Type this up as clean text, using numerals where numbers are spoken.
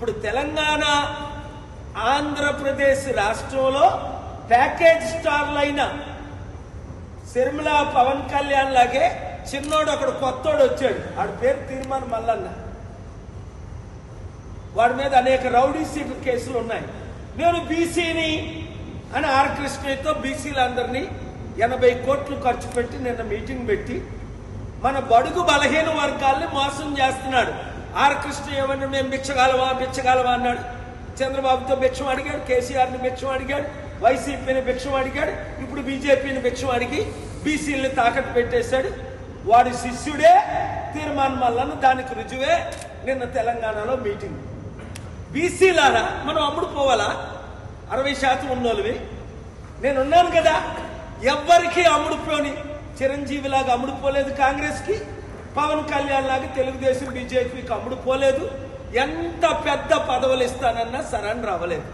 ఇప్పుడు తెలంగాణ ఆంధ్రప్రదేశ్ రాష్ట్రంలో ప్యాకేజ్ స్టార్లైన శర్మిల పవన్ కళ్యాణ్ లాగే చిన్నోడు అక్కడ కొత్తోడు వచ్చాడు, ఆడి పేరు తీర్మాన్ మల్లన్న. వాడి మీద అనేక రౌడీ షీటర్ కేసులు ఉన్నాయి. నేను బీసీని అని ఆర్ కృష్ణయ్యతో బీసీలందరినీ 80 కోట్లు ఖర్చు పెట్టి నిన్న మీటింగ్ పెట్టి మన బడుగు బలహీన వర్గాల్ని మోసం చేస్తున్నాడు. ఆర్ కృష్ణయ్య ఏమన్నా మేము బిచ్చగాలవా అన్నాడు. చంద్రబాబుతో భిక్షం అడిగాడు, కేసీఆర్ని భిక్షం అడిగాడు, వైసీపీని భిక్షం అడిగాడు, ఇప్పుడు బీజేపీని భిక్షం అడిగి బీసీలని తాకట్టు పెట్టేశాడు. వాడి శిష్యుడే తీర్మాన్ మల్లన్న. దానికి రుజువే నిన్న తెలంగాణలో మీటింగ్. బీసీలారా మనం అమ్ముడు పోవాలా? 60% ఉన్నోళ్ళవి నేనున్నాను కదా. ఎవ్వరికి అమ్ముడుపోని చిరంజీవిలాగా అమ్ముడుపోలేదు కాంగ్రెస్కి, పవన్ కళ్యాణ్ లాగా తెలుగుదేశం బీజేపీకి అమ్ముడుపోలేదు. ఎంత పెద్ద పదవులు ఇస్తానన్నా సరణ రావలేదు.